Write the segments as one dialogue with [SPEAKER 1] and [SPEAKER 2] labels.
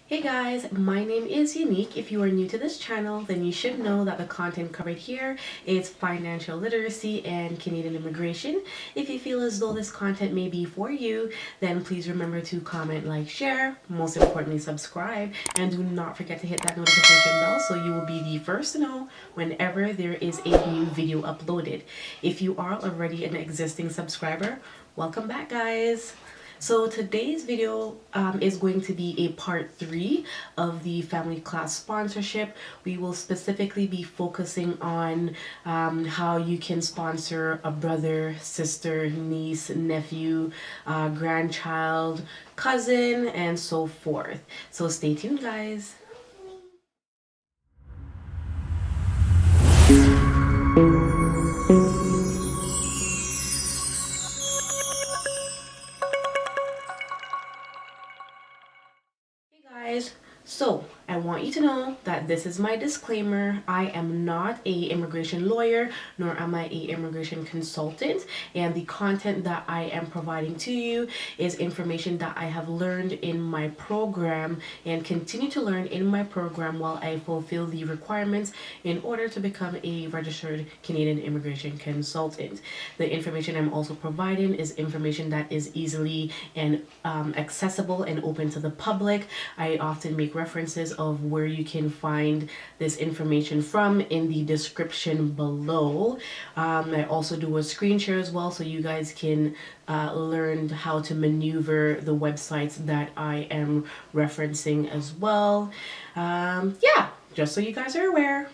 [SPEAKER 1] Hey guys, my name is Unique. If you are new to this channel, then you should know that the content covered here is financial literacy and Canadian immigration. If you feel as though this content may be for you, then please remember to comment, like, share, most importantly subscribe, and do not forget to hit that notification bell so you will be the first to know whenever there is a new video uploaded. If you are already an existing subscriber, welcome back guys. So today's video is going to be a part 3 of the family class sponsorship. We will specifically be focusing on how you can sponsor a brother, sister, niece, nephew, grandchild, cousin, and so forth. So stay tuned guys. Hey guys, so I want you to know that this is my disclaimer. I am not a immigration lawyer, nor am I a immigration consultant, and the content that I am providing to you is information that I have learned in my program and continue to learn in my program while I fulfill the requirements in order to become a registered Canadian immigration consultant. The information I'm also providing is information that is easily and accessible and open to the public. I often make references of where you can find this information from in the description below. I also do a screen share as well so you guys can learn how to maneuver the websites that I am referencing as well. Yeah, just so you guys are aware.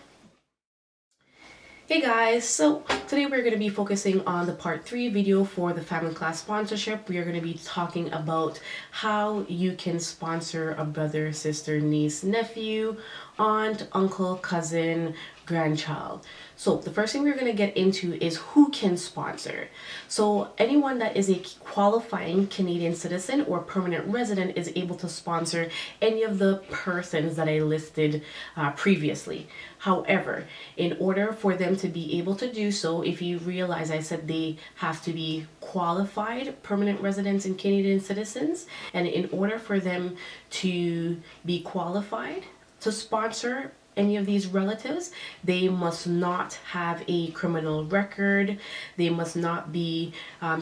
[SPEAKER 1] Hey guys, so today we're going to be focusing on the part 3 video for the family class sponsorship. We are going to be talking about how you can sponsor a brother, sister, niece, nephew, aunt, uncle, cousin, grandchild. So the first thing we're going to get into is who can sponsor. So anyone that is a qualifying Canadian citizen or permanent resident is able to sponsor any of the persons that I listed previously. However, in order for them to be able to do so, if you realize I said they have to be qualified permanent residents and Canadian citizens, and in order for them to be qualified to sponsor any of these relatives, they must not have a criminal record. They must not be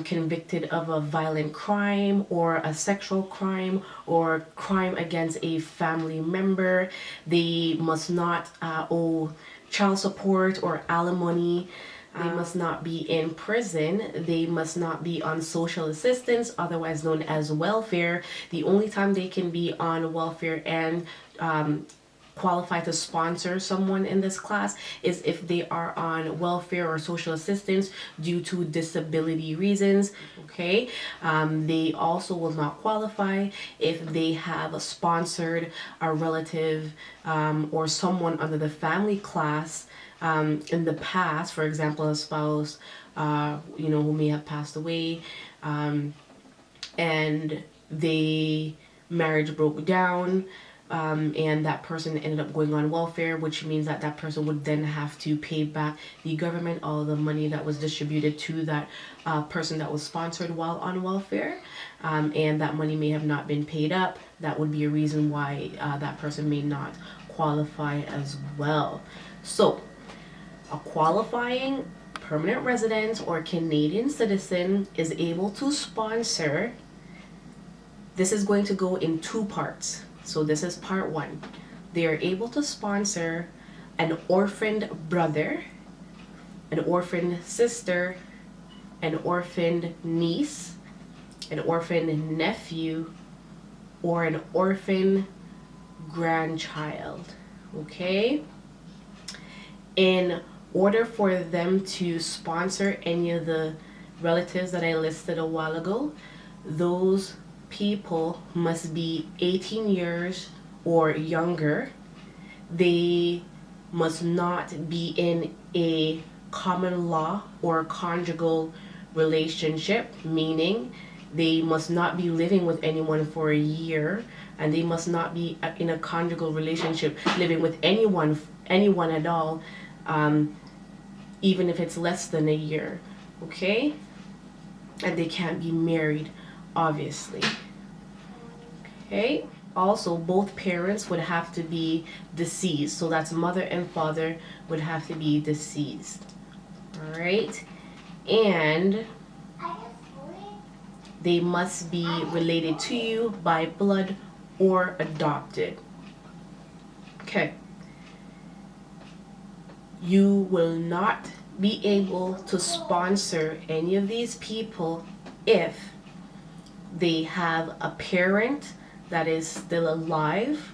[SPEAKER 1] convicted of a violent crime or a sexual crime or crime against a family member. They must not owe child support or alimony. They must not be in prison. They must not be on social assistance, otherwise known as welfare. The only time they can be on welfare and qualify to sponsor someone in this class is if they are on welfare or social assistance due to disability reasons. Okay, they also will not qualify if they have sponsored a relative or someone under the family class in the past, for example a spouse who may have passed away, and the marriage broke down, and that person ended up going on welfare, which means that that person would then have to pay back the government all the money that was distributed to that person that was sponsored while on welfare, and that money may have not been paid up. That would be a reason why that person may not qualify as well. So a qualifying permanent resident or Canadian citizen is able to sponsor. This is going to go in 2 parts. So this is part 1. They are able to sponsor an orphaned brother, an orphaned sister, an orphaned niece, an orphaned nephew, or an orphan grandchild. Okay? In order for them to sponsor any of the relatives that I listed a while ago, those people must be 18 years or younger. They must not be in a common law or conjugal relationship, meaning they must not be living with anyone for a year, and they must not be in a conjugal relationship living with anyone at all, even if it's less than a year. Okay, and they can't be married, obviously. Okay, Also, both parents would have to be deceased. So that's mother and father would have to be deceased. All right. And they must be related to you by blood or adopted. Okay. You will not be able to sponsor any of these people if they have a parent that is still alive,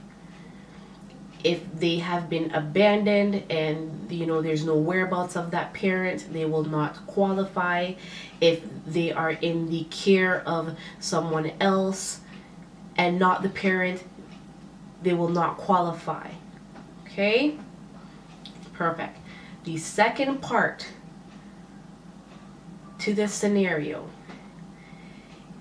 [SPEAKER 1] if they have been abandoned and there's no whereabouts of that parent, they will not qualify. If they are in the care of someone else and not the parent, they will not qualify. Okay, perfect. The second part to this scenario,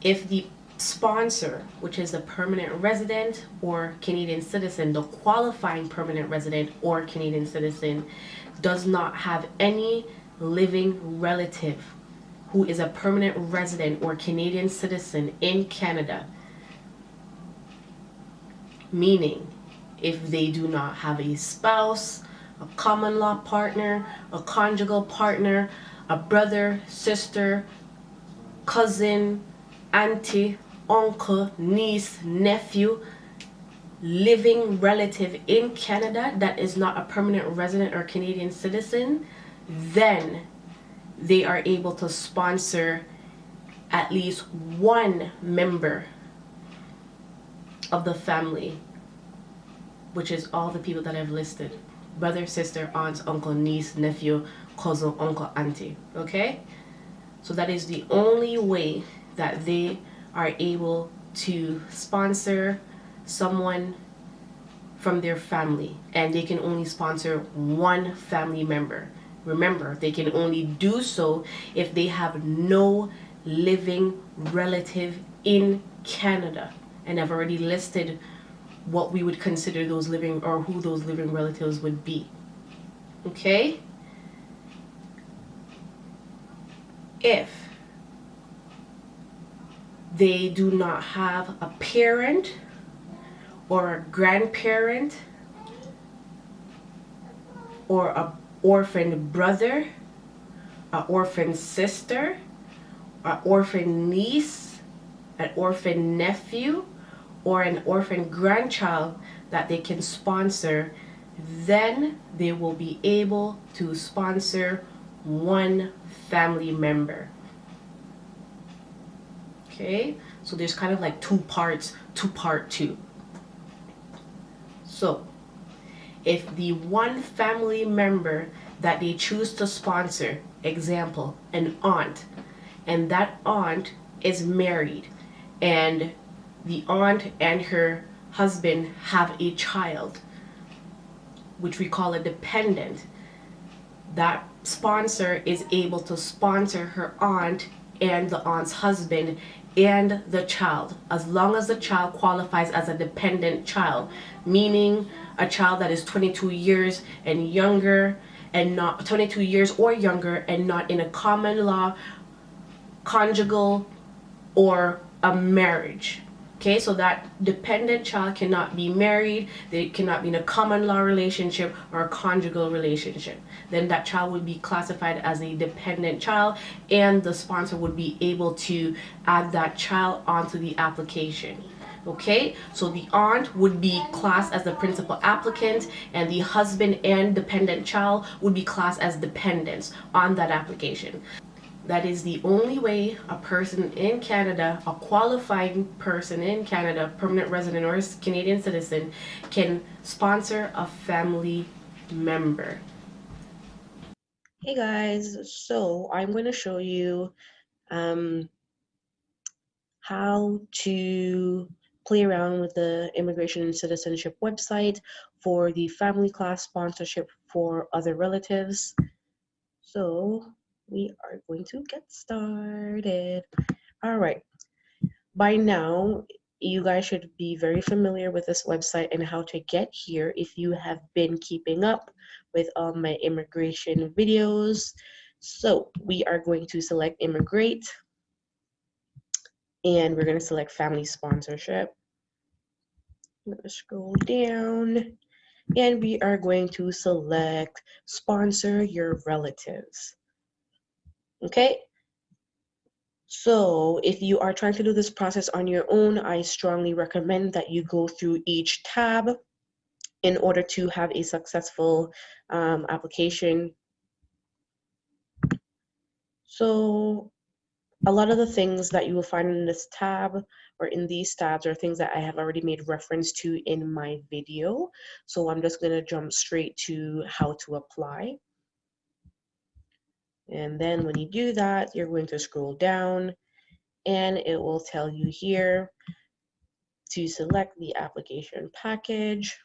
[SPEAKER 1] if the sponsor, which is a permanent resident or Canadian citizen, the qualifying permanent resident or Canadian citizen, does not have any living relative who is a permanent resident or Canadian citizen in Canada, meaning if they do not have a spouse, a common law partner, a conjugal partner, a brother, sister, cousin, auntie, uncle, niece, nephew, living relative in Canada that is not a permanent resident or Canadian citizen, then they are able to sponsor at least one member of the family, which is all the people that I've listed: brother, sister, aunt, uncle, niece, nephew, cousin, uncle, auntie. Okay? So that is the only way that they are able to sponsor someone from their family, and they can only sponsor one family member. Remember, they can only do so if they have no living relative in Canada. And I've already listed what we would consider those living, or who those living relatives would be. Okay? If they do not have a parent or a grandparent or a orphaned brother, an orphaned sister, an orphaned niece, an orphaned nephew, or an orphaned grandchild that they can sponsor, then they will be able to sponsor one family member. Okay, so there's kind of like two parts to part two. So if the one family member that they choose to sponsor, example, an aunt, and that aunt is married, and the aunt and her husband have a child, which we call a dependent, that sponsor is able to sponsor her aunt and the aunt's husband and the child, as long as the child qualifies as a dependent child, meaning a child that is 22 years and younger, and not 22 years or younger, and not in a common law, conjugal, or a marriage. Okay, so that dependent child cannot be married, they cannot be in a common law relationship or a conjugal relationship. Then that child would be classified as a dependent child, and the sponsor would be able to add that child onto the application. Okay, so the aunt would be classed as the principal applicant, and the husband and dependent child would be classed as dependents on that application. That is the only way a person in Canada, a qualifying person in Canada, permanent resident or Canadian citizen, can sponsor a family member. Hey guys, so I'm going to show you how to play around with the Immigration and Citizenship website for the family class sponsorship for other relatives. So we are going to get started. All right. By now, you guys should be very familiar with this website and how to get here if you have been keeping up with all my immigration videos. So we are going to select immigrate, and we're going to select family sponsorship. I'm gonna scroll down and we are going to select sponsor your relatives. Okay, so if you are trying to do this process on your own, I strongly recommend that you go through each tab in order to have a successful application. So a lot of the things that you will find in this tab or in these tabs are things that I have already made reference to in my video. So I'm just going to jump straight to how to apply. And then when you do that, you're going to scroll down and it will tell you here to select the application package.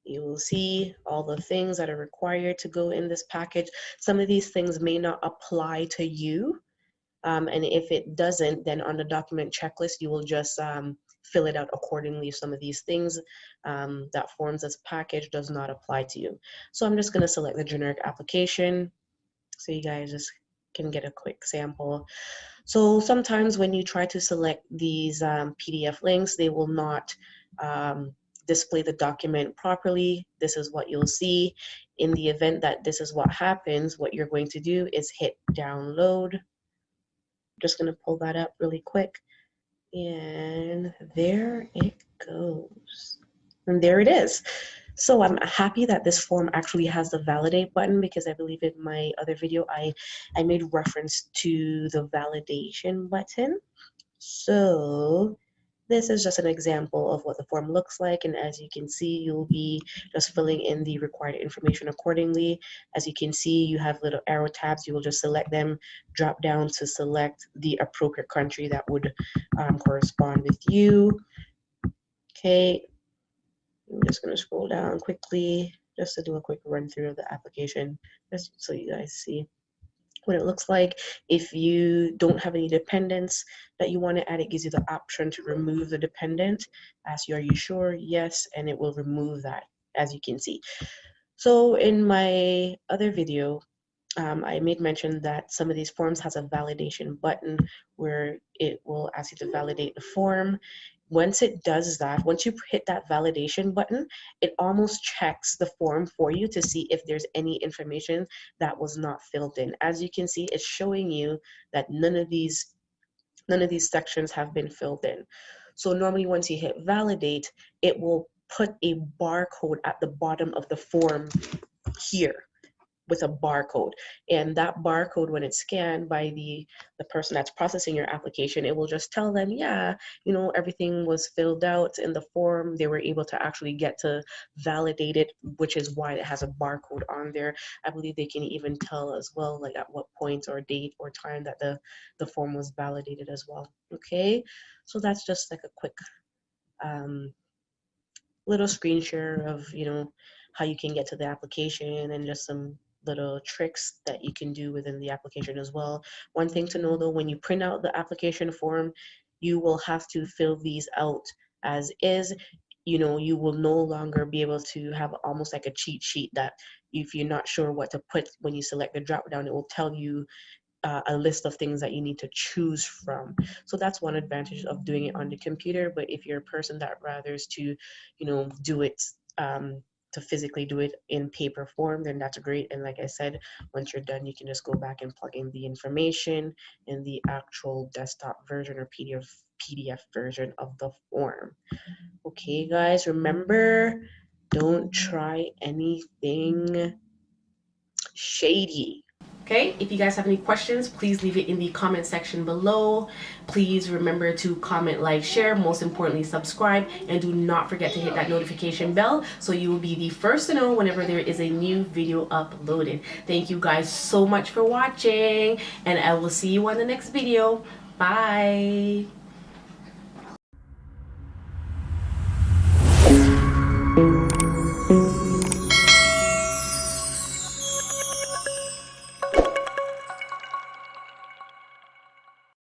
[SPEAKER 1] You will see all the things that are required to go in this package. Some of these things may not apply to you. And if it doesn't, then on the document checklist, you will just fill it out accordingly. Some of these things that forms this package does not apply to you. So I'm just going to select the generic application so you guys just can get a quick sample. So sometimes when you try to select these PDF links, they will not display the document properly. This is what you'll see. In the event that this is what happens, what you're going to do is hit download. Just going to pull that up really quick. And there it goes. And there it is. So I'm happy that this form actually has the validate button because I believe in my other video I made reference to the validation button. So this is just an example of what the form looks like, and as you can see, you'll be just filling in the required information accordingly. As you can see, you have little arrow tabs. You will just select them, drop down to select the appropriate country that would correspond with you. Okay, I'm just going to scroll down quickly just to do a quick run through of the application, just so you guys see what it looks like. If you don't have any dependents that you want to add, it gives you the option to remove the dependent. Ask you, are you sure? Yes, and it will remove that, as you can see. So in my other video, I made mention that some of these forms has a validation button where it will ask you to validate the form. Once it does that, once you hit that validation button, it almost checks the form for you to see if there's any information that was not filled in. As you can see, it's showing you that none of these sections have been filled in. So normally once you hit validate, it will put a barcode at the bottom of the form here with a barcode, and that barcode, when it's scanned by the person that's processing your application, it will just tell them, yeah, you know, everything was filled out in the form. They were able to actually get to validate it, which is why it has a barcode on there. I believe they can even tell as well, like at what point or date or time that the form was validated as well. Okay, so that's just like a quick little screen share of, you know, how you can get to the application and just some little tricks that you can do within the application as well. One thing to know though, when you print out the application form, you will have to fill these out as is. You know, you will no longer be able to have almost like a cheat sheet that if you're not sure what to put when you select the drop down, it will tell you a list of things that you need to choose from. So that's one advantage of doing it on the computer. But if you're a person that rathers to, you know, do it to physically do it in paper form, then that's great. And like I said, once you're done, you can just go back and plug in the information in the actual desktop version or PDF version of the form. Okay, guys, remember, don't try anything shady. Okay, if you guys have any questions, please leave it in the comment section below. Please remember to comment, like, share, most importantly subscribe, and do not forget to hit that notification bell so you will be the first to know whenever there is a new video uploaded. Thank you guys so much for watching, and I will see you on the next video. Bye.